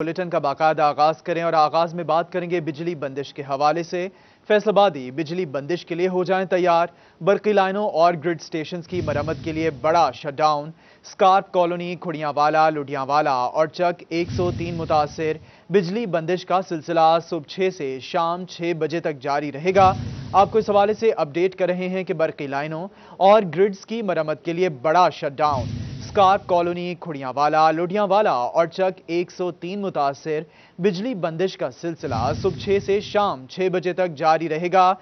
Bulletin का बाकायदा आगाज करें और आगाज में बात करेंगे बिजली बंदिश के हवाले से। फैसलाबादी बिजली बंदिश के लिए हो जाएं तैयार। बरकी लाइनों और ग्रिड स्टेशंस की मरम्मत के लिए बड़ा शटडाउन। स्कार्प कॉलोनी, खुड़ियांवाला, लुधियावाला और चक 103 मुतासिर। बिजली बंदिश का सिलसिला सुबह 6 से शाम 6 बजे तक जारी रहेगा। आपको इस हवाले से अपडेट कर रहे हैं कि बरकी लाइनों और ग्रिड्स की मरम्मत के लिए बड़ा शटडाउन। स्कार्प कॉलोनी, खुड़ियांवाला, लुधियावाला और चक 103 मुतासिर। बिजली बंदिश का सिलसिला सुबह 6 से शाम 6 बजे तक जारी रहेगा।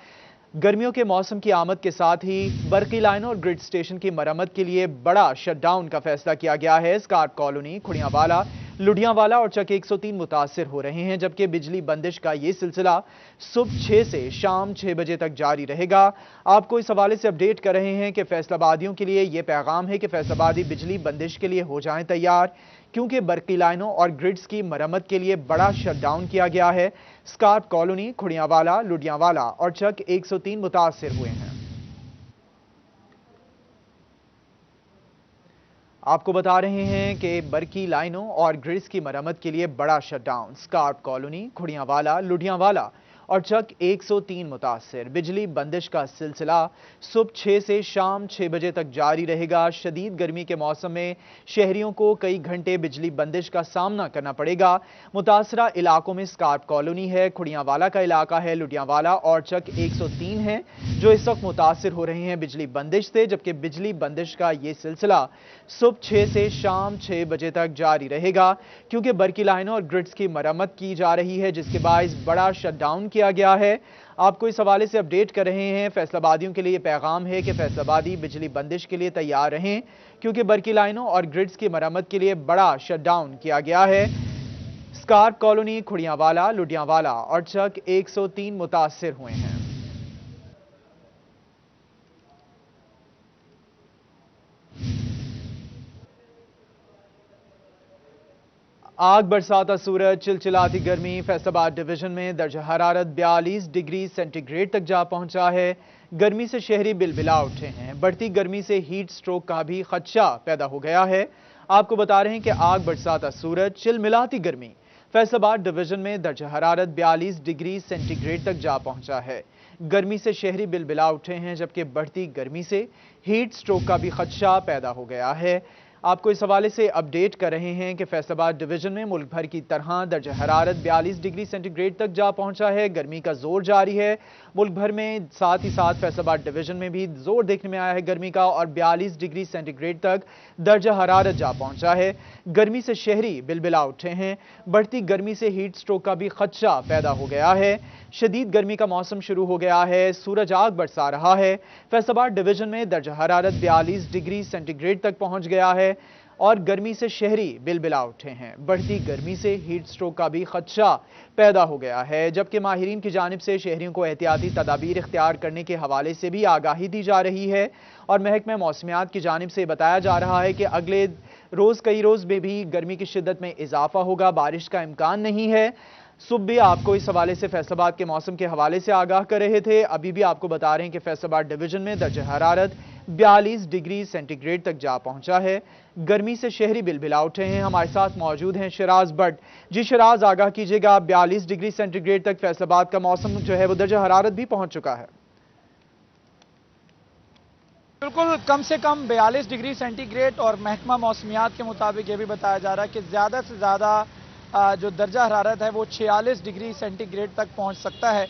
गर्मियों के मौसम की आमद के साथ ही बरकी लाइनों और ग्रिड स्टेशन की मरम्मत के लिए बड़ा शटडाउन का फैसला किया गया है। स्कार्प कॉलोनी, खुड़ियांवाला, लुधियावाला और चक 103 मुतासिर हो रहे हैं, जबकि बिजली बंदिश का ये सिलसिला सुबह 6 से शाम 6 बजे तक जारी रहेगा। आपको इस हवाले से अपडेट कर रहे हैं कि फैसलाबादियों के लिए यह पैगाम है कि फैसलाबादी बिजली बंदिश के लिए हो जाएं तैयार, क्योंकि बरकी लाइनों और ग्रिड्स की मरम्मत के लिए बड़ा शटडाउन किया गया है। स्कार्प कॉलोनी, खुड़ियांवाला, लुधियावाला और चक 103 मुतासिर हुए हैं। आपको बता रहे हैं कि बरकी लाइनों और ग्रिड्स की मरम्मत के लिए बड़ा शटडाउन। स्कार्प कॉलोनी, खुड़ियांवाला, लुधियावाला और चक 103 मुतासिर। बिजली बंदिश का सिलसिला सुबह 6 से शाम 6 बजे तक जारी रहेगा। शदीद गर्मी के मौसम में शहरियों को कई घंटे बिजली बंदिश का सामना करना पड़ेगा। मुतासरा इलाकों में स्कार्प कॉलोनी है, खुड़ियांवाला का इलाका है, लुधियावाला और चक 103 है जो इस वक्त मुतासिर हो रहे हैं बिजली बंदिश से, जबकि बिजली बंदिश का ये सिलसिला सुबह 6 से शाम 6 बजे तक जारी रहेगा, क्योंकि बरकी लाइनों और ग्रिड्स की मरम्मत की जा रही है, जिसके बायस बड़ा शटडाउन किया गया है। आपको इस हवाले से अपडेट कर रहे हैं। फैसलाबादियों के लिए यह पैगाम है कि फैसलाबादी बिजली बंदिश के लिए तैयार रहें, क्योंकि बरकी लाइनों और ग्रिड्स की मरम्मत के लिए बड़ा शटडाउन किया गया है। स्कार्प कॉलोनी, खुड़ियांवाला, लुधियावाला और चक 103 मुतासिर हुए हैं। आग बरसाता सूरज, चिलचिलाती गर्मी। फैसलाबाद डिवीजन में दर्जा हरारत 42 डिग्री सेंटीग्रेड तक जा पहुंचा है। गर्मी से शहरी बिलबिला उठे हैं। बढ़ती गर्मी से हीट स्ट्रोक का भी खदशा पैदा हो गया है। आपको बता रहे हैं कि आग बरसाता सूरज, चिलमिलाती गर्मी। फैसलाबाद डिवीजन में दर्जा हरारत 42 डिग्री सेंटीग्रेड तक जा पहुंचा है। गर्मी से शहरी बिलबिला उठे हैं, जबकि बढ़ती गर्मी से हीट स्ट्रोक का भी खदशा पैदा हो गया है। आपको इस हवाले से अपडेट कर रहे हैं कि फैसलाबाद डिवीजन में मुल्क भर की तरह दर्जा हरारत 42 डिग्री सेंटीग्रेड तक जा पहुंचा है। गर्मी का जोर जारी है मुल्क भर में, साथ ही साथ फैसलाबाद डिवीजन में भी जोर देखने में आया है गर्मी का, और 42 डिग्री सेंटीग्रेड तक दर्जा हरारत जा पहुंचा है। गर्मी से शहरी बिलबिला उठे हैं। बढ़ती गर्मी से हीट स्ट्रोक का भी खदशा पैदा हो गया है। शदीद गर्मी का मौसम शुरू हो गया है। सूरज आग बरसा रहा है। फैसलाबाद डिवीजन में दर्जा हरारत 42 डिग्री सेंटीग्रेड तक पहुंच गया है और गर्मी से शहरी बिलबिला उठे हैं। बढ़ती गर्मी से हीट स्ट्रोक का भी खदशा पैदा हो गया है, जबकि माहिरीन की जानिब से शहरियों को एहतियाती तदाबीर इख्तियार करने के हवाले से भी आगाही दी जा रही है। और महकमा मौसमियात की जानिब से बताया जा रहा है कि अगले रोज कई रोज में भी गर्मी की शिद्दत में इजाफा होगा, बारिश का इम्कान नहीं है। सुबह भी आपको इस हवाले से फैसलाबाद के मौसम के हवाले से आगाह कर रहे थे। अभी भी आपको बता रहे हैं कि फैसलाबाद डिवीजन में दर्जा हरारत 42 डिग्री सेंटीग्रेड तक जा पहुंचा है। गर्मी से शहरी बिलबिला उठे हैं। हमारे साथ मौजूद हैं शिराज भट्ट। जी शिराज, आगाह कीजिएगा, 42 डिग्री सेंटीग्रेड तक फैसलाबाद का मौसम जो है वो दर्जा हरारत भी पहुंच चुका है। बिल्कुल, कम से कम 42 डिग्री सेंटीग्रेड, और महकमा मौसमियात के मुताबिक ये भी बताया जा रहा है कि ज़्यादा से ज़्यादा जो दर्जा हरारत है वो 46 डिग्री सेंटीग्रेड तक पहुंच सकता है।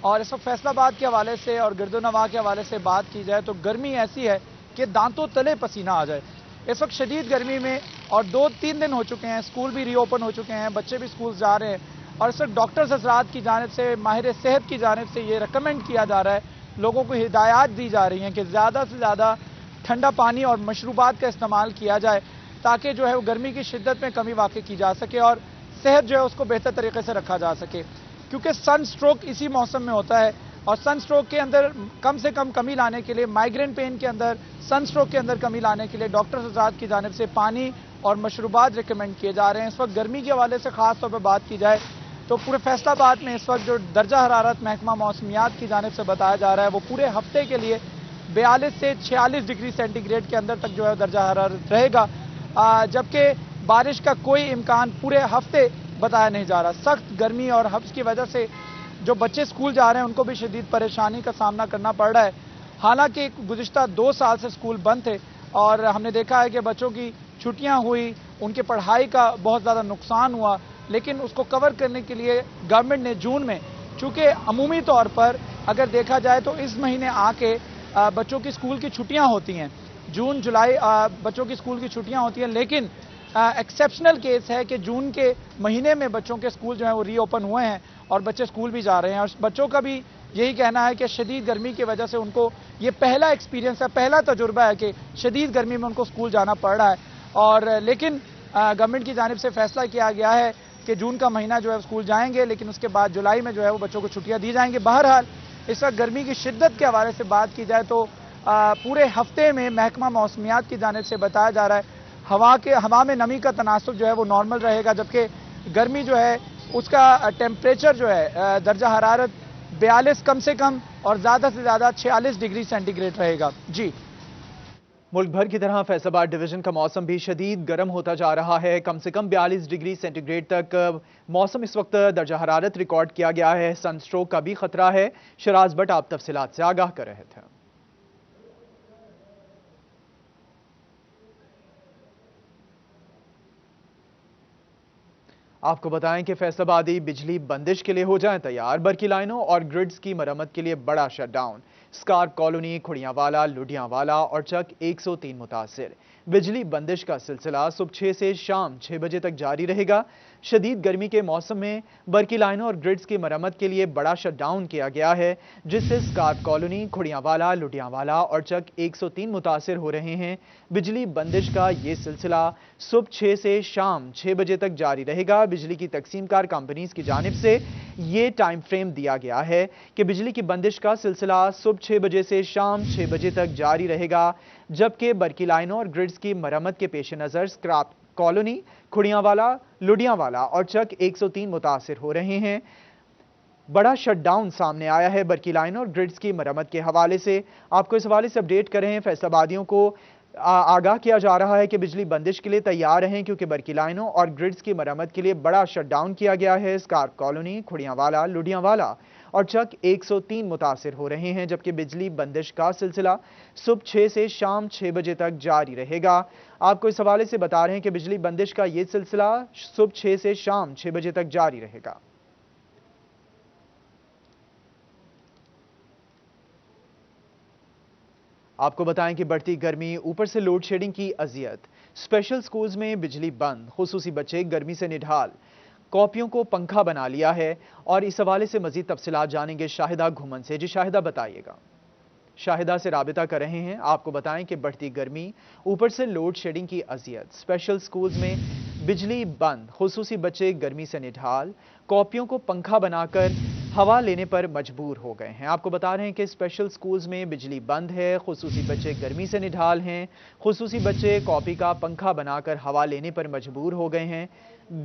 और इस वक्त फैसलाबाद के हवाले से और गिरदोनवा के हवाले से बात की जाए तो गर्मी ऐसी है कि दांतों तले पसीना आ जाए। इस वक्त शदीद गर्मी में, और 2-3 दिन हो चुके हैं, स्कूल भी रीओपन हो चुके हैं, बच्चे भी स्कूल जा रहे हैं, और इस वक्त डॉक्टर्स हज़रात की जानिब से, माहिर सेहत की जानिब से ये रिकमेंड किया जा रहा है, लोगों को हिदायत दी जा रही हैं कि ज़्यादा से ज़्यादा ठंडा पानी और मशरूबात का इस्तेमाल किया जाए, ताकि जो है वो गर्मी की शिद्दत में कमी वाक़ई की जा सके और सेहत जो है उसको बेहतर तरीके से रखा जा सके। क्योंकि सन स्ट्रोक इसी मौसम में होता है, और सन स्ट्रोक के अंदर कम से कम कमी लाने के लिए, माइग्रेन पेन के अंदर, सन स्ट्रोक के अंदर कमी लाने के लिए डॉक्टर्स हज़रात की जानिब से पानी और मशरूबात रिकमेंड किए जा रहे हैं। इस वक्त गर्मी के हवाले से ख़ास तौर पर बात की जाए तो पूरे फैसलाबाद में इस वक्त जो दर्जा हरारत महकमा मौसमियात की जानिब से बताया जा रहा है वो पूरे हफ्ते के लिए 42 से 46 डिग्री सेंटीग्रेड के अंदर तक जो है दर्जा हरारत रहेगा, जबकि बारिश का कोई इम्कान पूरे हफ्ते بتایا نہیں جا رہا. سخت گرمی اور حبس کی وجہ سے جو بچے اسکول جا رہے ہیں ان کو بھی شدید پریشانی کا سامنا کرنا پڑ رہا ہے. حالانکہ گزشتہ 2 سال سے اسکول بند تھے اور ہم نے دیکھا ہے کہ بچوں کی چھٹیاں ہوئی, ان کے پڑھائی کا بہت زیادہ نقصان ہوا, لیکن اس کو کور کرنے کے لیے گورنمنٹ نے جون میں, چونکہ عمومی طور پر اگر دیکھا جائے تو اس مہینے آ کے بچوں کی اسکول کی چھٹیاں ہوتی ہیں, جون جولائی بچوں کی اسکول کی چھٹیاں ہوتی ہیں, لیکن ایکسیپشنل کیس ہے کہ جون کے مہینے میں بچوں کے اسکول جو ہیں وہ ری اوپن ہوئے ہیں اور بچے اسکول بھی جا رہے ہیں. اور بچوں کا بھی یہی کہنا ہے کہ شدید گرمی کی وجہ سے ان کو یہ پہلا ایکسپیرینس ہے, پہلا تجربہ ہے کہ شدید گرمی میں ان کو اسکول جانا پڑ رہا ہے. اور لیکن گورنمنٹ کی جانب سے فیصلہ کیا گیا ہے کہ جون کا مہینہ جو ہے اسکول جائیں گے, لیکن اس کے بعد جولائی میں جو ہے وہ بچوں کو چھٹیاں دی جائیں گے. بہرحال اس وقت گرمی کی شدت کے حوالے سے بات کی جائے تو پورے ہفتے میں محکمہ موسمیات کی جانب سے بتایا جا رہا ہے ہوا میں نمی کا تناسب جو ہے وہ نارمل رہے گا, جبکہ گرمی جو ہے اس کا ٹیمپریچر جو ہے درجہ حرارت 42 کم سے کم اور زیادہ سے زیادہ 46 ڈگری سینٹی گریڈ رہے گا. جی ملک بھر کی طرح فیصل آباد ڈویژن کا موسم بھی شدید گرم ہوتا جا رہا ہے. کم سے کم 42 ڈگری سینٹی گریڈ تک موسم اس وقت درجہ حرارت ریکارڈ کیا گیا ہے. سن سٹروک کا بھی خطرہ ہے. شراز بٹ آپ تفصیلات سے آگاہ کر رہے تھے. آپ کو بتائیں کہ فیصل آبادی بجلی بندش کے لیے ہو جائیں تیار. برقی لائنوں اور گرڈز کی مرمت کے لیے بڑا شٹ ڈاؤن. اسکارپ کالونی, کھڑیاں والا, لڈیاں والا اور چک 103 متاثر. بجلی بندش کا سلسلہ صبح 6 سے شام 6 بجے تک جاری رہے گا. شدید گرمی کے موسم میں برقی لائنوں اور گرڈز کی مرمت کے لیے بڑا شٹ ڈاؤن کیا گیا ہے, جس سے اسکارپ کالونی, کھڑیاں والا, لڈیاں والا اور چک 103 متاثر ہو رہے ہیں. بجلی بندش کا یہ سلسلہ صبح 6 سے شام 6 بجے تک جاری رہے گا. بجلی کی تقسیم کار کمپنیز کی جانب سے یہ ٹائم فریم دیا گیا ہے کہ بجلی کی بندش کا سلسلہ صبح 6 بجے سے شام 6 بجے تک جاری رہے گا, جبکہ برقی لائنوں اور گرڈز کی مرمت کے پیش نظر اسکراپ کالونی, کھڑیاں والا, لڈیاں والا اور چک 103 متاثر ہو رہے ہیں. بڑا شٹ ڈاؤن سامنے آیا ہے برقی لائنوں اور گرڈز کی مرمت کے حوالے سے. آپ کو اس حوالے سے اپڈیٹ کر رہے ہیں. فیصل آبادیوں کو آگاہ کیا جا رہا ہے کہ بجلی بندش کے لیے تیار رہیں, کیونکہ برقی لائنوں اور گرڈز کی مرمت کے لیے بڑا شٹ ڈاؤن کیا گیا ہے. اسکارپ کالونی, کھڑیاں والا, لڈیاں والا اور چک 103 متاثر ہو رہے ہیں, جبکہ بجلی بندش کا سلسلہ صبح 6 سے شام 6 بجے تک جاری رہے گا. آپ کو اس حوالے سے بتا رہے ہیں کہ بجلی بندش کا یہ سلسلہ صبح 6 سے شام 6 بجے تک جاری رہے گا. آپ کو بتائیں کہ بڑھتی گرمی, اوپر سے لوڈ شیڈنگ کی اذیت. اسپیشل سکولز میں بجلی بند, خصوصی بچے گرمی سے نڈھال. کاپیوں کو پنکھا بنا لیا ہے. اور اس حوالے سے مزید تفصیلات جانیں گے شاہدہ گھومن سے. جی شاہدہ بتائیے گا. شاہدہ سے رابطہ کر رہے ہیں. آپ کو بتائیں کہ بڑھتی گرمی, اوپر سے لوڈ شیڈنگ کی اذیت. اسپیشل سکولز میں بجلی بند, خصوصی بچے گرمی سے نڈھال. کاپیوں کو پنکھا بنا کر ہوا لینے پر مجبور ہو گئے ہیں. آپ کو بتا رہے ہیں کہ اسپیشل سکولز میں بجلی بند ہے, خصوصی بچے گرمی سے نڈھال ہیں. خصوصی بچے کاپی کا پنکھا بنا کر ہوا لینے پر مجبور ہو گئے ہیں.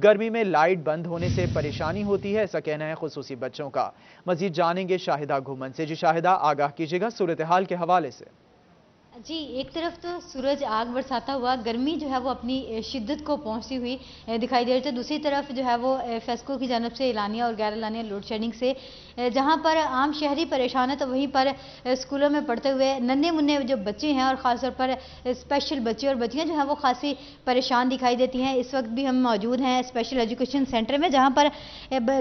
گرمی میں لائٹ بند ہونے سے پریشانی ہوتی ہے, ایسا کہنا ہے خصوصی بچوں کا. مزید جانیں گے شاہدہ گھومن سے. جی شاہدہ, آگاہ کیجیے گا صورتحال کے حوالے سے. جی ایک طرف تو سورج آگ برساتا ہوا گرمی جو ہے وہ اپنی شدت کو پہنچتی ہوئی دکھائی دے رہی تھی. دوسری طرف جو ہے وہ فیسکو کی جانب سے اعلانیہ اور غیر اعلانیہ لوڈ شیڈنگ سے جہاں پر عام شہری پریشان ہے, تو وہیں پر اسکولوں میں پڑھتے ہوئے ننھے منھے جو بچے ہیں اور خاص طور پر اسپیشل بچے اور بچیاں جو ہیں وہ خاصی پریشان دکھائی دیتی ہیں. اس وقت بھی ہم موجود ہیں اسپیشل ایجوکیشن سینٹر میں, جہاں پر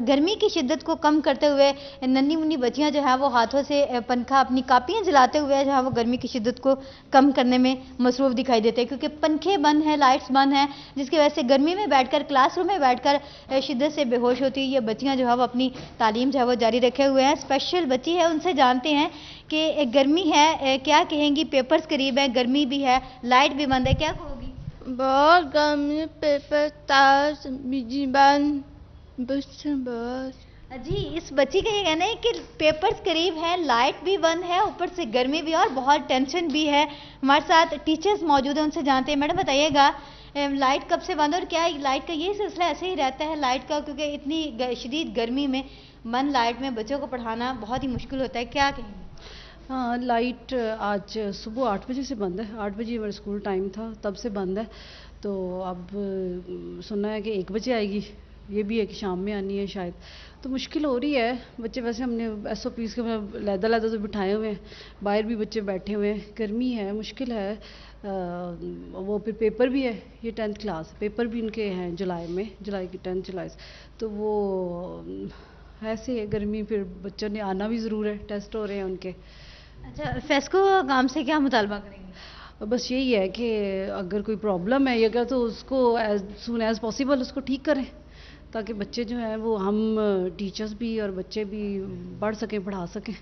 گرمی کی شدت کو کم کرتے ہوئے ننھی منھی بچیاں جو ہیں وہ ہاتھوں سے پنکھا, اپنی کاپیاں جلاتے ہوئے جو ہے وہ گرمی کی شدت کو کم کرنے میں مصروف دکھائی دیتے ہیں, کیونکہ پنکھے بند ہیں, لائٹس بند ہیں, جس کی وجہ سے گرمی میں بیٹھ کر, کلاس روم میں بیٹھ کر شدت سے بے ہوش ہوتی ہے. یہ بچیاں جو ہے وہ اپنی تعلیم جو ہے وہ جاری رکھے ہوئے ہیں. اسپیشل بچی ہے, ان سے جانتے ہیں کہ گرمی ہے, کیا کہیں گی. پیپرز قریب ہیں, گرمی بھی ہے, لائٹ بھی بند ہے, کیا کہو گی؟ بہت گرمی, پیپر تاج بجلی بند, بہت. جی اس بچی کا یہ کہنا ہے کہ پیپرز قریب ہیں, لائٹ بھی بند ہے, اوپر سے گرمی بھی اور بہت ٹینشن بھی ہے. ہمارے ساتھ ٹیچرز موجود ہیں, ان سے جانتے ہیں. میڈم بتائیے گا لائٹ کب سے بند, اور کیا لائٹ کا یہ سلسلہ ایسے ہی رہتا ہے لائٹ کا, کیونکہ اتنی شدید گرمی میں بند لائٹ میں بچوں کو پڑھانا بہت ہی مشکل ہوتا ہے, کیا کہیں گے؟ ہاں, لائٹ آج صبح 8 بجے سے بند ہے. 8 بجے ہمارا اسکول ٹائم تھا, تب سے بند ہے. تو اب سننا ہے کہ 1 بجے آئے گی, یہ بھی ہے کہ شام میں آنی ہے شاید، تو مشکل ہو رہی ہے. بچے ویسے ہم نے SOPs کے علیحدہ تو بٹھائے ہوئے ہیں، باہر بھی بچے بیٹھے ہوئے ہیں. گرمی ہے، مشکل ہے. وہ پھر پیپر بھی ہے، یہ 10th کلاس پیپر بھی ان کے ہیں جولائی کی 10 جولائی سے، تو وہ ایسے ہے گرمی. پھر بچوں نے آنا بھی ضرور ہے، ٹیسٹ ہو رہے ہیں ان کے. اچھا، فیسکو کام سے کیا مطالبہ کریں گے؟ بس یہی ہے کہ اگر کوئی پرابلم ہے یا تو اس کو ایز سون ایز پاسبل اس کو ٹھیک کریں، تاکہ بچے جو ہیں وہ ہم ٹیچرز بھی اور بچے بھی پڑھ سکیں، پڑھا سکیں.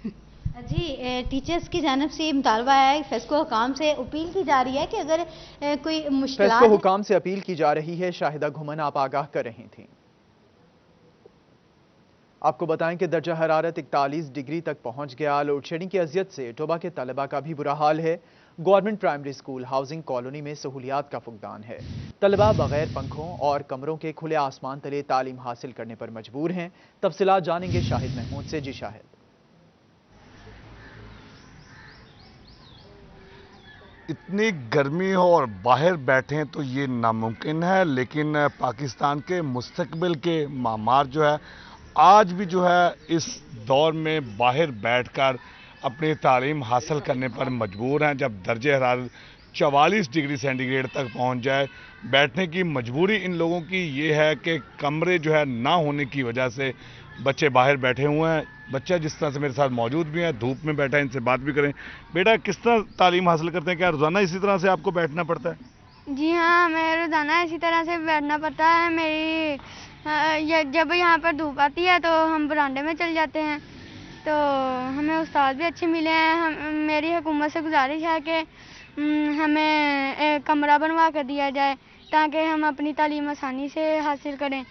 جی، ٹیچرز کی جانب سے یہ مطالبہ ہے، فیسکو حکام سے اپیل کی جا رہی ہے کہ اگر کوئی مشکلات فیسکو حکام سے اپیل کی جا رہی ہے. شاہدہ گھمن آپ آگاہ کر رہی تھیں. آپ کو بتائیں کہ درجہ حرارت 41 ڈگری تک پہنچ گیا. لوڈ شیڈنگ کی اذیت سے ٹوبہ کے طلبہ کا بھی برا حال ہے. Government primary school housing colony میں سہولیات کا فقدان ہے. طلبہ بغیر پنکھوں اور کمروں کے کھلے آسمان تلے تعلیم حاصل کرنے پر مجبور ہیں. تفصیلات جانیں گے شاہد محمود سے. جی شاہد. اتنی گرمی ہو اور باہر بیٹھیں تو یہ ناممکن ہے، لیکن پاکستان کے مستقبل کے معمار جو ہے آج بھی جو ہے اس دور میں باہر بیٹھ کر اپنی تعلیم حاصل کرنے پر مجبور ہیں. جب درجہ حرارت 44 ڈگری سینٹی گریڈ تک پہنچ جائے، بیٹھنے کی مجبوری ان لوگوں کی یہ ہے کہ کمرے جو ہے نہ ہونے کی وجہ سے بچے باہر بیٹھے ہوئے ہیں. بچہ جس طرح سے میرے ساتھ موجود بھی ہیں، دھوپ میں بیٹھا ہے، ان سے بات بھی کریں. بیٹا کس طرح تعلیم حاصل کرتے ہیں؟ کیا روزانہ اسی طرح سے آپ کو بیٹھنا پڑتا ہے؟ جی ہاں، ہمیں روزانہ اسی طرح سے بیٹھنا پڑتا ہے. جب یہاں پر دھوپ آتی ہے تو ہم برانڈے میں چل جاتے ہیں. تو ہمیں استاد بھی اچھے ملے ہیں. میری حکومت سے گزارش ہے کہ ہمیں کمرہ بنوا کر دیا جائے تاکہ ہم اپنی تعلیم آسانی سے حاصل کریں.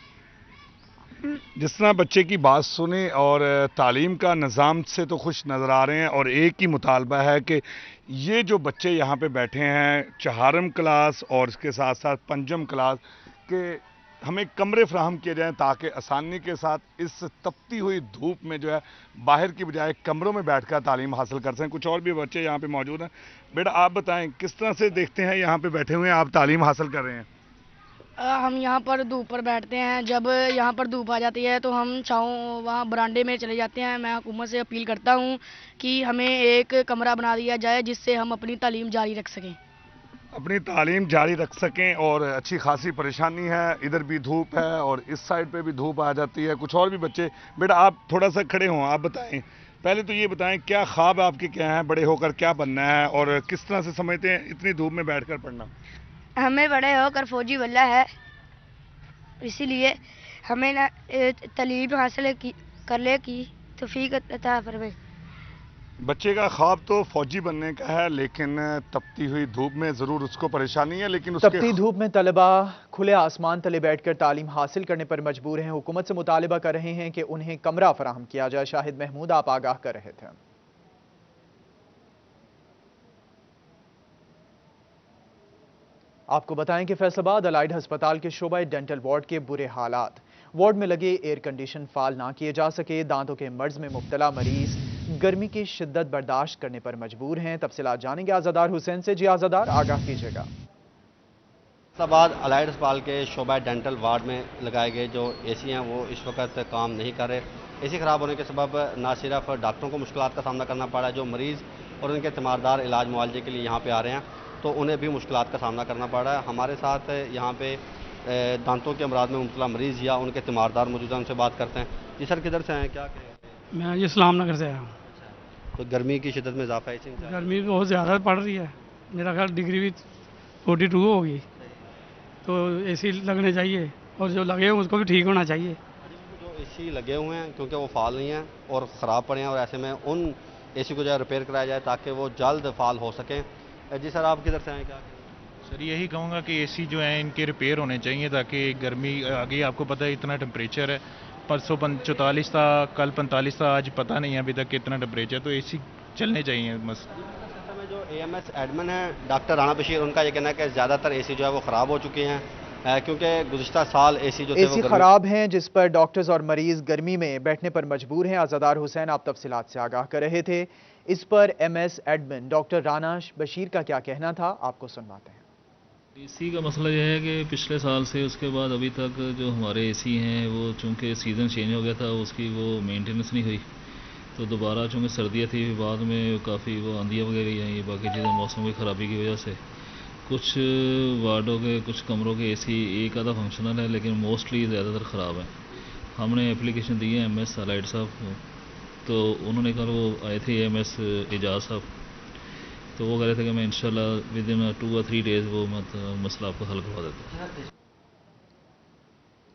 جس طرح بچے کی بات سنیں اور تعلیم کا نظام سے تو خوش نظر آ رہے ہیں، اور ایک ہی مطالبہ ہے کہ یہ جو بچے یہاں پہ بیٹھے ہیں، چہارم کلاس اور اس کے ساتھ ساتھ پنجم کلاس کے، ہمیں کمرے فراہم کیے جائیں تاکہ آسانی کے ساتھ اس تپتی ہوئی دھوپ میں جو ہے باہر کی بجائے کمروں میں بیٹھ کر تعلیم حاصل کر سکیں. کچھ اور بھی بچے یہاں پہ موجود ہیں. بیٹا آپ بتائیں کس طرح سے دیکھتے ہیں یہاں پہ بیٹھے ہوئے ہیں آپ تعلیم حاصل کر رہے ہیں؟ ہم یہاں پر دھوپ پر بیٹھتے ہیں. جب یہاں پر دھوپ آ جاتی ہے تو ہم چھاؤں وہاں برانڈے میں چلے جاتے ہیں. میں حکومت سے اپیل کرتا ہوں کہ ہمیں ایک کمرہ بنا دیا جائے جس سے ہم اپنی تعلیم جاری رکھ سکیں. اپنی تعلیم جاری رکھ سکیں. اور اچھی خاصی پریشانی ہے، ادھر بھی دھوپ ہے اور اس سائڈ پہ بھی دھوپ آ جاتی ہے. کچھ اور بھی بچے. بیٹا آپ تھوڑا سا کھڑے ہوں، آپ بتائیں، پہلے تو یہ بتائیں کیا خواب آپ کے کیا ہیں، بڑے ہو کر کیا بننا ہے اور کس طرح سے سمجھتے ہیں اتنی دھوپ میں بیٹھ کر پڑھنا؟ ہمیں بڑے ہو کر فوجی بننا ہے، اسی لیے ہمیں تعلیم حاصل کرنے کی توفیق عطا فرمائے. بچے کا خواب تو فوجی بننے کا ہے، لیکن تپتی ہوئی دھوپ میں ضرور اس کو پریشانی ہے. لیکن تپتی دھوپ میں طلبہ کھلے آسمان تلے بیٹھ کر تعلیم حاصل کرنے پر مجبور ہیں. حکومت سے مطالبہ کر رہے ہیں کہ انہیں کمرہ فراہم کیا جائے. شاہد محمود آپ آگاہ کر رہے تھے. آپ کو بتائیں کہ فیصل آباد الائیڈ ہسپتال کے شعبہ ڈینٹل وارڈ کے برے حالات. وارڈ میں لگے ایئر کنڈیشن فعال نہ کیے جا سکے. دانتوں کے مرض میں مبتلا مریض گرمی کی شدت برداشت کرنے پر مجبور ہیں. تفصیلات جانیں گے آزادار حسین سے. جی آزادار آگاہ کیجیے گا. فیصل آباد الائیڈ ہسپتال کے شعبہ ڈینٹل وارڈ میں لگائے گئے جو اے سی ہیں وہ اس وقت کام نہیں کر رہے. اے سی خراب ہونے کے سبب نہ صرف ڈاکٹروں کو مشکلات کا سامنا کرنا پڑا ہے، جو مریض اور ان کے تیماردار علاج معالجے کے لیے یہاں پہ آ رہے ہیں تو انہیں بھی مشکلات کا سامنا کرنا پڑ رہا ہے. ہمارے ساتھ یہاں پہ دانتوں کے امراض میں مبتلا مریض یا ان کے تیماردار موجود ہیں، ان سے بات کرتے ہیں. جی سر، کدھر سے آئے ہیں، کیا کہیں؟ میں یہ اسلام نگر سے آیا ہوں. تو گرمی کی شدت میں اضافہ ہے؟ گرمی بہت زیادہ پڑ رہی ہے. میرا خیال ڈگری بھی 42 ہوگی، تو اے سی لگنے چاہیے اور جو لگے ہیں اس کو بھی ٹھیک ہونا چاہیے. جو اے سی لگے ہوئے ہیں کیونکہ وہ فعال نہیں ہیں اور خراب پڑے ہیں، اور ایسے میں ان اے سی کو جو ہے ریپیئر کرایا جائے تاکہ وہ جلد فعال ہو سکیں. جی سر، آپ کدھر سے آئے ہیں، کیا کہیں؟ سر یہی کہوں گا کہ اے سی جو ہیں ان کے ریپیئر ہونے چاہیے تاکہ گرمی آگے آپ کو پتہ ہے اتنا ٹمپریچر ہے، پرسوں 44 تھا، کل 45 تھا، آج پتہ نہیں ہے ابھی تک کتنا ٹمپریچر، تو اے سی چلنے چاہیے بس. میں جو اے ایم ایس ایڈمن ہیں ڈاکٹر رانا بشیر، ان کا یہ کہنا ہے کہ زیادہ تر اے سی جو ہے وہ خراب ہو چکے ہیں کیونکہ گزشتہ سال اے سی جو اے سی خراب ہیں جس پر ڈاکٹرز اور مریض گرمی میں بیٹھنے پر مجبور ہیں. آزادار حسین آپ تفصیلات سے آگاہ کر رہے تھے. اس پر M S admin doctor Rana Bashir کا کیا کہنا تھا، آپ کو سنواتے ہیں. एसी का मसला यह है कि पिछले साल से उसके बाद अभी तक जो हमारे एसी हैं वो चूँकि सीज़न चेंज हो गया था, उसकी वो मेंटेनेंस नहीं हुई, तो दोबारा चूँकि सर्दियाँ थी, बाद में काफ़ी वो आंधियाँ वगैरह आई, ये बाकी चीज़ें मौसम की ख़राबी की वजह से कुछ वार्डों के कुछ कमरों के एसी एक आधा फंक्शनल है, लेकिन मोस्टली ज़्यादातर ख़राब है। हमने एप्लीकेशन दी है MS अलाइड साहब को, तो उन्होंने कल वो आए थे MS एजाज साहब, तो वो कह रहे थे कि मैं इंशाल्लाह विद इन 2 or 3 डेज वो मसला आपको हल करवा देता हूँ।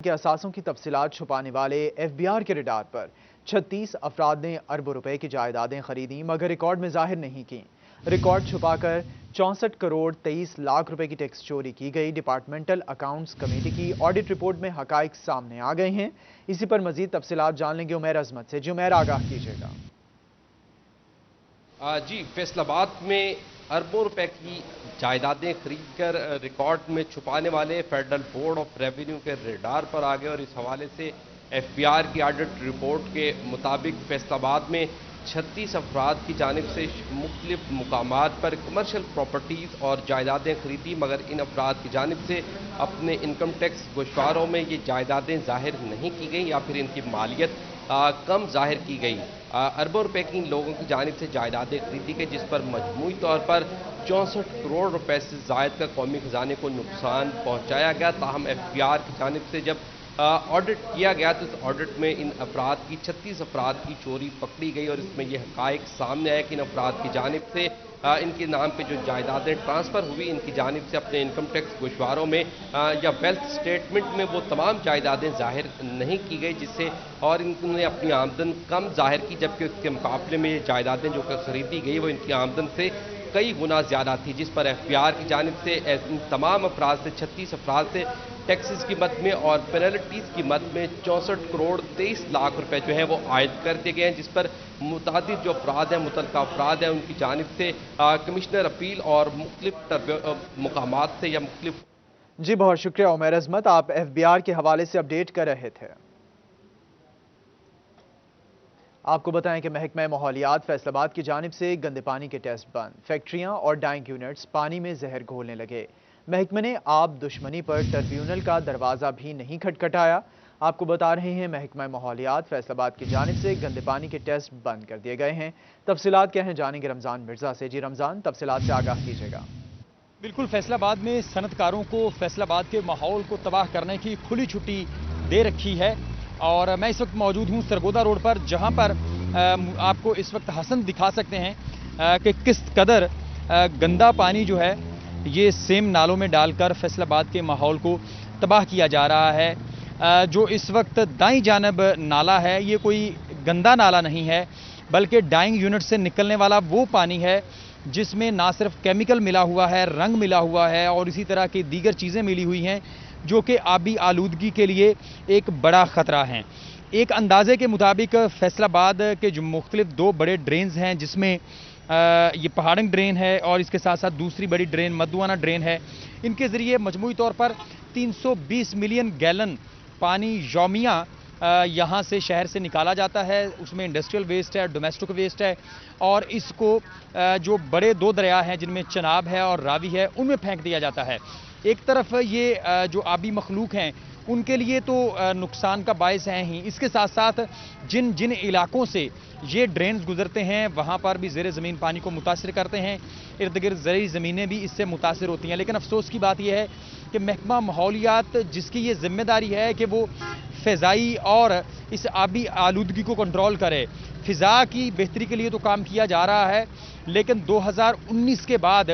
के असासों की तफसीलात छुपाने वाले FBI के रडार पर 36 अफराद ने अरबों रुपए की जायदादें खरीदी मगर रिकॉर्ड में जाहिर नहीं की। रिकॉर्ड छुपाकर 64 करोड़ 23 लाख रुपए की टैक्स चोरी की गई। डिपार्टमेंटल अकाउंट्स कमेटी की ऑडिट रिपोर्ट में हकाइक सामने आ गए हैं। इसी पर मजीद तफसीलात जान लेंगे उमैर अजमत से। जी उमैर, आगाह कीजिएगा। जी, फैसलाबाद में अरबों रुपए की जायदादें खरीदकर रिकॉर्ड में छुपाने वाले फेडरल बोर्ड ऑफ रेवेन्यू के रडार पर आ गए और इस हवाले से FBI की ऑडिट रिपोर्ट के मुताबिक फैसलाबाद में 36 अफराद की जानिब से मुख्तलिफ मुकामात पर कमर्शियल प्रॉपर्टीज़ और जायदादें खरीदी, मगर इन अफराद की जानिब से अपने इनकम टैक्स गोशवारों में ये जायदादें ज़ाहिर नहीं की गई या फिर इनकी मालियत कम जाहिर की गई। अरबों रुपए की इन लोगों की जानिब से जायदादें खरीदी गई, जिस पर मजमूई तौर पर 64 करोड़ रुपए से ज़ायद का कौमी खजाने को नुकसान पहुंचाया गया। ताहम FBI की जानिब से जब ऑडिट किया गया तो इस ऑडिट में इन अफराद की 36 अफराद की चोरी पकड़ी गई और इसमें यह हकायक सामने आया कि इन अफराद की जानिब से इनके नाम पे जो जायदादें ट्रांसफ़र हुई, इनकी जानिब से अपने इनकम टैक्स गोशवारों में या वेल्थ स्टेटमेंट में वो तमाम जायदादें ज़ाहिर नहीं की गई, जिससे और इन्होंने अपनी आमदन कम ज़ाहिर की, जबकि उसके मुकाबले में ये जायदादें जो खरीदी गई वो इनकी आमदन से कई गुना ज़्यादा थी, जिस पर FBI की जानिब से इन तमाम अफराद से 36 अफराद से टैक्सेस की मद में और पेनल्टीज़ की मद में 64 करोड़ 23 लाख रुपए जो है वो आयद कर दिए गए हैं, जिस पर मुतादिद जो अफराद हैं, मुतल्लिका अफराद हैं, उनकी जानिब से कमिश्नर अपील और मुख्तलिफ मुकामात से या मुख्तलिफ। जी बहुत शुक्रिया उमैर अजमत, आप FBI के हवाले से अपडेट कर रहे थे। आपको बताएं कि महकमा माहौलियात फैसलाबाद की जानिब से गंदे पानी के टेस्ट बंद। फैक्ट्रियां और डाइंग यूनिट्स पानी में जहर घोलने लगे। महकमे ने आब दुश्मनी पर ट्रिब्यूनल का दरवाज़ा भी नहीं खटखटाया। आपको बता रहे हैं महकमा माहौलियात फैसलाबाद की जानिब से गंदे पानी के टेस्ट बंद कर दिए गए हैं। तफसीलात क्या हैं जानेंगे रमज़ान मिर्ज़ा से। जी रमज़ान, तफसीलात से आगाह कीजिएगा। बिल्कुल, फैसलाबाद में सनतकारों को फैसलाबाद के माहौल को तबाह करने की खुली छुट्टी दे रखी है और मैं इस वक्त मौजूद हूँ सरगोदा रोड पर, जहाँ पर आपको इस वक्त हसन दिखा सकते हैं कि किस कदर गंदा पानी जो है ये सेम नालों में डालकर फैसलाबाद के माहौल को तबाह किया जा रहा है। जो इस वक्त दाईं जानब नाला है ये कोई गंदा नाला नहीं है, बल्कि डाइंग यूनिट से निकलने वाला वो पानी है जिसमें ना सिर्फ केमिकल मिला हुआ है, रंग मिला हुआ है और इसी तरह की दीगर चीज़ें मिली हुई हैं जो कि आबी आलूदगी के लिए एक बड़ा ख़तरा है। एक अंदाजे के मुताबिक फैसलाबाद के जो मुख्तलिफ 2 बड़े ड्रेन्स हैं, जिसमें ये पहाड़ंग ड्रेन है और इसके साथ साथ दूसरी बड़ी ड्रेन मधुआना ड्रेन है, इनके ज़रिए मजमूई तौर पर 320 मिलियन गैलन पानी यौमिया यहाँ से शहर से निकाला जाता है। उसमें इंडस्ट्रियल वेस्ट है, डोमेस्टिक वेस्ट है और इसको जो बड़े 2 दरिया हैं जिनमें चनाब है और रावी है उनमें फेंक दिया जाता है। एक तरफ ये जो आबी मखलूक हैं उनके लिए तो नुकसान का बायस हैं ही, इसके साथ साथ जिन जिन इलाकों से ये ड्रेन्स गुजरते हैं वहाँ पर भी ज़ेर ज़मीन पानी को मुतासिर करते हैं। इर्द गिर्द ज़रूरी ज़मीनें भी इससे मुतासिर होती हैं। लेकिन अफसोस की बात यह है कि महकमा माहौलियात जिसकी ये जिम्मेदारी है कि वो फ़िज़ाई और इस आबी आलूदगी को कंट्रोल करे, फ़िज़ा की बेहतरी के लिए तो काम किया जा रहा है, लेकिन 2019 के बाद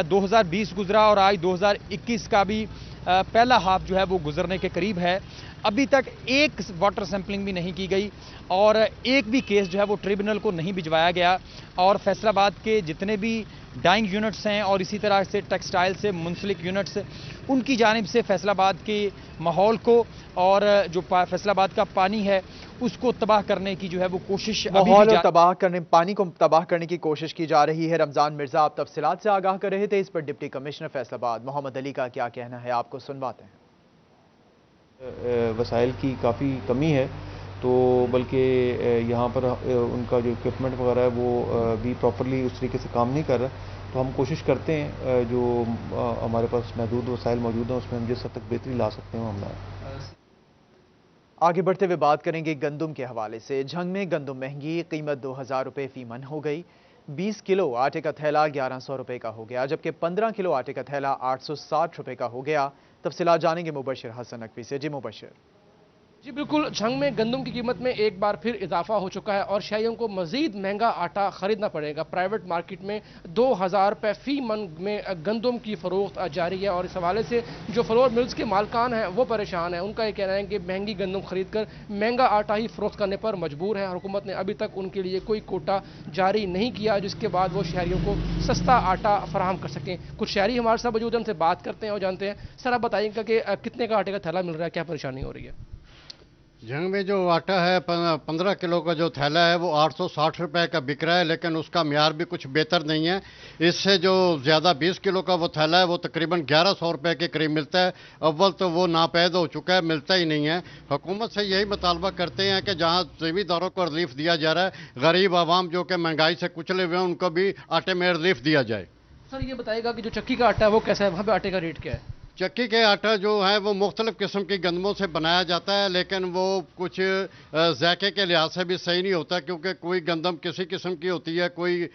2020 गुजरा और आज 2021 का भी पहला हाफ जो है वो गुजरने के करीब है। अभी तक एक वाटर सैंपलिंग भी नहीं की गई और एक भी केस जो है वो ट्रिब्यूनल को नहीं भिजवाया गया और फैसलाबाद के जितने भी डाइंग यूनिट्स हैं और इसी तरह से टेक्सटाइल से मुंसलिक यूनिट्स, उनकी जानिब से फैसलाबाद के माहौल को और जो फैसलाबाद का पानी है उसको तबाह करने की जो है वो कोशिश, माहौल तबाह करने, पानी को तबाह करने की कोशिश की जा रही है। रमज़ान मिर्ज़ा आप तफसीलात से आगाह कर रहे थे। इस पर डिप्टी कमिश्नर फैसलाबाद मोहम्मद अली का क्या कहना है, आपको सुनवाते हैं। वसाइल की काफ़ी कमी है, तो बल्कि यहाँ पर उनका जो इक्विपमेंट वगैरह है वो भी प्रॉपरली उस तरीके से काम नहीं कर रहा, तो हम कोशिश करते हैं जो हमारे पास महदूद वसाइल मौजूद हैं उसमें हम जिस हद तक बेहतरी ला सकते हैं हम लाएं। आगे बढ़ते हुए बात करेंगे गंदम के हवाले से। झंग में गंदम महंगी, कीमत 2000 रुपये फी मन हो गई। 20 किलो आटे का थैला 1100 रुपये का हो गया, जबकि 15 किलो आटे का थैला 860 रुपये का हो गया। तफसीलात जानेंगे मुबशिर हसन नकवी से। जी मुबशिर। जी बिल्कुल, झंग में गंदम की कीमत में एक बार फिर इजाफा हो चुका है और शहरियों को मजीद महंगा आटा खरीदना पड़ेगा। प्राइवेट मार्केट में 2000 रुपये फी मन में गंदम की फरोख्त जारी है और इस हवाले से जो फ्लोर मिल्स के मालकान हैं वो परेशान हैं। उनका ये कहना है कि महंगी गंदम खरीद कर महंगा आटा ही फरोख्त करने पर मजबूर है। हुकूमत ने अभी तक उनके लिए कोई कोटा जारी नहीं किया जिसके बाद वो शहरियों को सस्ता आटा फराहम कर सकें। कुछ शहरी हमारे साथ मौजूद हैं, उनसे बात करते हैं और जानते हैं। सर आप बताइएगा कि कितने का आटे का थैला मिल रहा है, क्या परेशानी हो रही है? झंग में जो आटा है 15 किलो का जो थैला है वो 860 रुपए का बिक रहा है, लेकिन उसका म्यार भी कुछ बेहतर नहीं है। इससे जो ज़्यादा 20 किलो का वो थैला है वो तकरीबन 1100 रुपए के करीब मिलता है। अव्वल तो वो नापैद हो चुका है, मिलता ही नहीं है। हुकूमत से यही मुतालबा करते हैं कि जहाँ ज़मींदारों को रिलीफ दिया जा रहा है, गरीब आवाम जो कि महंगाई से कुचले हुए हैं उनको भी आटे में रिलीफ दिया जाए। सर ये बताइएगा कि जो चक्की का आटा है वो कैसा है, वहाँ पे आटे का रेट क्या है? चक्की के आटा जो है वो मुख्तलिफ किस्म की गंदमों से बनाया जाता है, लेकिन वो कुछ ज़ायके के लिहाज से भी सही नहीं होता, क्योंकि कोई गंदम किसी किस्म की होती है, कोई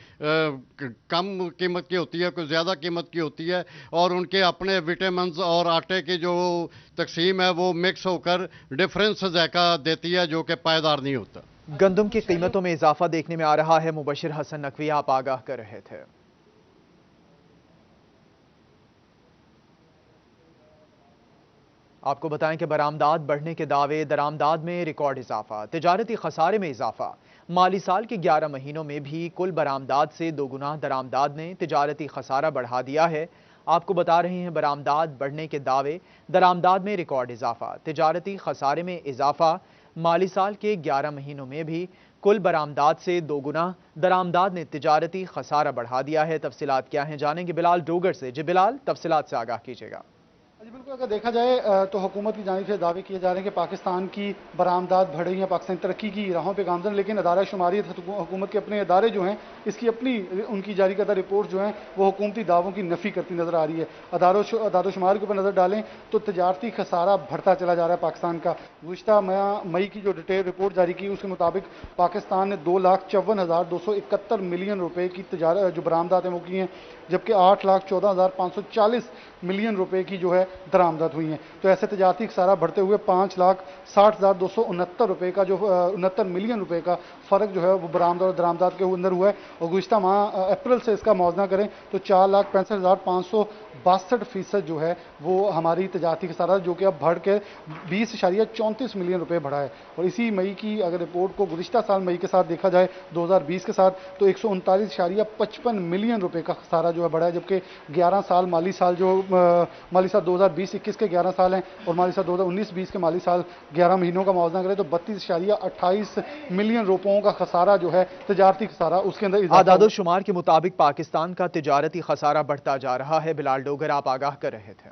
कम कीमत की होती है, कोई ज़्यादा कीमत की होती है, और उनके अपने विटामिन्स और आटे की जो तकसीम है वो मिक्स होकर डिफरेंस ज़ायका देती है जो कि पायदार नहीं होता। गंदम की कीमतों में इजाफा देखने में आ रहा है। मुबशिर हसन नकवी आप आगाह कर रहे थे। आपको बताएं कि बरामदात बढ़ने के दावे, दरामदाद में रिकॉर्ड इजाफा, तिजारती खसारे में इजाफा। माली साल के 11 महीनों में भी कुल बरामदाद से 2 गुना दरामदाद ने तिजारती खसारा बढ़ा दिया है। आपको बता रहे हैं बरामदाद बढ़ने के दावे, दरामदाद में रिकॉर्ड इजाफा, तिजारती खसारे में इजाफा। माली साल के 11 महीनों में भी कुल बरामदाद से 2 गुना दरामदाद ने तिजारती खसारा बढ़ा दिया है। तफसीलात क्या हैं जानेंगे बिलाल डोगर से। जी बिलाल, तफसीलात से आगाह कीजिएगा। जी बिल्कुल, अगर देखा जाए तो हुकूमत की जानिब से दावे किए जा रहे हैं कि पाकिस्तान की बरामदाद बढ़ रही है, पाकिस्तान तरक्की की राहों पे गामजन, लेकिन अदारा शुमारियत हुकूमत के अपने अदारे जो हैं इसकी अपनी उनकी जारी करदा रिपोर्ट जो हैं वो हुकूमती दावों की नफ़ी करती नज़र आ रही है। अदारों शुमार के ऊपर नज़र डालें तो तजारती खसारा बढ़ता चला जा रहा है पाकिस्तान का। गुज़िश्ता मई की जो डिटेल रिपोर्ट जारी की उसके मुताबिक पाकिस्तान ने 2,54,271 मिलियन रुपए की जो बरामदात हैं वो की हैं, जबकि 8,14,540 मिलियन रुपए की जो है दरामदात हुई हैं। तो ऐसे तजारती खसारा बढ़ते हुए 5,60,269 रुपए का जो 69 मिलियन रुपए का फ़र्क जो है वो बरामद और दरामदात के अंदर हुआ है। और गुज़िश्ता माह अप्रैल से इसका मौज़ना करें तो 4,65,562% जो है वो हमारी तजारती खसारा जो कि अब बढ़ के 20.34 मिलियन रुपए बढ़ा है। और इसी मई की अगर रिपोर्ट को गुज़िश्ता साल मई के साथ देखा जाए 2020 के साथ तो 139.55 मिलियन रुपए का खसारा जो है बढ़ा है, जबकि 11 साल माली साल जो माली साल 2020-21 के 11 साल हैं और माली साल 2019-20 के माली साल 11 महीनों का मुआवजा करें तो 32.28 मिलियन रुपयों का खसारा जो है तजारती खसारा उसके अंदर आदादो शुमार के मुताबिक पाकिस्तान का तिजारती खसारा बढ़ता जा रहा है। बिलाल डोगर आप आगाह कर रहे थे।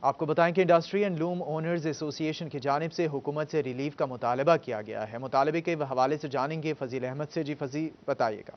आपको बताएं कि industry and loom owners association की जानिब से हुकूमत से रिलीफ का मुतालबा किया गया है। मुतालबे के हवाले से जानेंगे फजील अहमद से। जी फजील बताइएगा।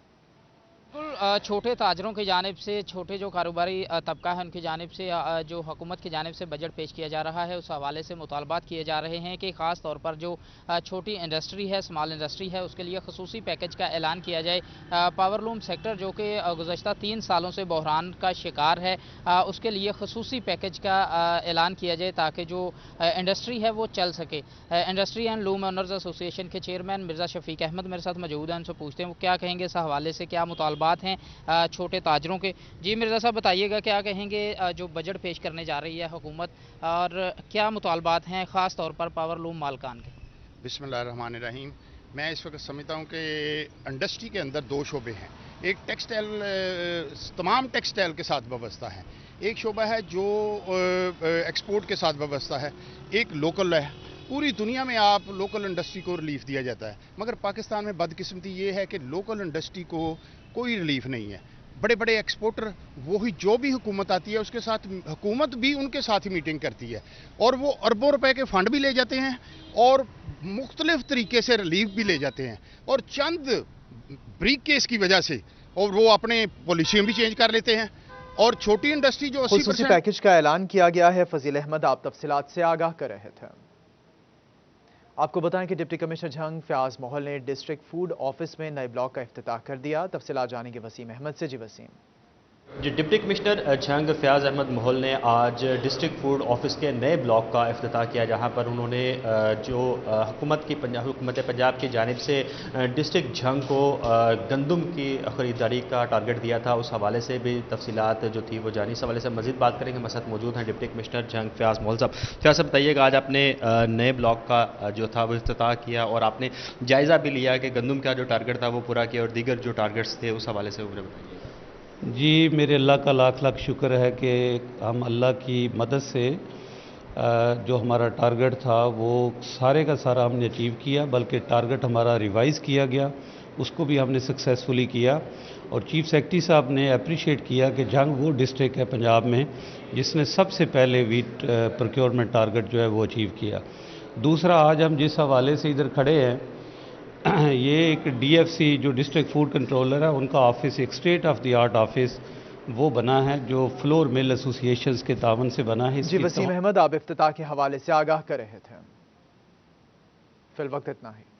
बिल्कुल, छोटे ताजरों की जानिब से, छोटे जो कारोबारी तबका है उनकी जानिब से जो हुकूमत की जानिब से बजट पेश किया जा रहा है उस हवाले से मुतालबात किए जा रहे हैं कि ख़ास तौर पर जो छोटी इंडस्ट्री है, स्मॉल इंडस्ट्री है, उसके लिए खसूसी पैकेज का ऐलान किया जाए। पावरलूम सेक्टर जो कि गुज़श्ता 3 सालों से बहरान का शिकार है, उसके लिए खसूसी पैकेज का ऐलान किया जाए ताकि जो इंडस्ट्री है वो चल सके। Industry and loom owners association के चेयरमैन मिर्ज़ा शफीक अहमद मेरे साथ मौजूद हैं, उनसे पूछते हैं वो क्या कहेंगे इस हवाले से, क्या मुतालबात हैं छोटे ताजरों के। जी मिर्ज़ा साहब बताइएगा, क्या कहेंगे जो बजट पेश करने जा रही है हुकूमत और क्या मुतालबात हैं ख़ास तौर पर पावरलूम मालकान के? बिस्मिल्लाहिर्रहमानिर्रहीम। मैं इस वक्त समझता हूँ कि इंडस्ट्री के अंदर 2 शोबे हैं। एक टेक्सटाइल, तमाम टेक्सटाइल के साथ वाबस्ता है, एक शोबा है जो एक्सपोर्ट के साथ वाबस्ता है, एक लोकल है। पूरी दुनिया में आप लोकल इंडस्ट्री को रिलीफ दिया जाता है, मगर पाकिस्तान में बदकिस्मती ये है कि लोकल इंडस्ट्री को कोई रिलीफ नहीं है। बड़े बड़े एक्सपोर्टर वही जो भी हुकूमत आती है उसके साथ हुकूमत भी उनके साथ ही मीटिंग करती है और वो अरबों रुपए के फंड भी ले जाते हैं और मुख्तलिफ तरीके से रिलीफ भी ले जाते हैं और चंद ब्रीक केस की वजह से और वो अपने पॉलिसियाँ भी चेंज कर लेते हैं। और छोटी इंडस्ट्री जो 80% खुसूसी पैकेज का ऐलान किया गया है। फजील अहमद आप तफसीलात से आगाह कर रहे थे। आपको बताएं कि डिप्टी कमिश्नर झंग फयाज मोहल ने डिस्ट्रिक्ट फूड ऑफिस में नए ब्लॉक का इफ्तिताह कर दिया। तफसीलात जानेंगे वसीम अहमद से। जी वसीम। डिप्टी कमिश्नर झंग फयाज अहमद मोहल ने आज डिस्ट्रिक्ट फूड ऑफिस के नए ब्लॉक का इफ्तिताह किया, जहां पर उन्होंने जो हुकूमत पंजाब की जानिब से डिस्ट्रिक्ट झंग को गंदम की ख़रीदारी का टारगेट दिया था, उस हवाले से भी तफसीलात जो थी वो जानी। इस हवाले से मज़ीद बात करेंगे। हमारे साथ मौजूद हैं डिप्टी कमिश्नर झंग फयाज मोहल साहब। फयाज साहब बताइएगा, आज आपने नए ब्लॉक का जो था वो इफ्तिताह किया और आपने जायज़ा भी लिया कि गंदम का जो टारगेट था वो पूरा किया और दीगर जो टारगेट्स थे उस हवाले से मुझे बताइए। जी, मेरे अल्लाह का लाख लाख शुक्र है कि हम अल्लाह की मदद से जो हमारा टारगेट था वो सारे का सारा हमने अचीव किया, बल्कि टारगेट हमारा रिवाइज़ किया गया, उसको भी हमने सक्सेसफुली किया। और चीफ सेक्रेटरी साहब ने अप्रिशिएट किया कि झंग वो डिस्ट्रिक्ट है पंजाब में जिसने सबसे पहले वीट प्रोक्योरमेंट टारगेट जो है वो अचीव किया। दूसरा, आज हम जिस हवाले से इधर खड़े हैं, ये एक DFC जो डिस्ट्रिक्ट फूड कंट्रोलर है उनका ऑफिस, एक state of the art office वो बना है जो फ्लोर मिल एसोसिएशंस के तावन से बना है। जी वसीम अहमद आप इफ्तिताह के हवाले से आगाह कर रहे थे। फिल वक्त इतना ही।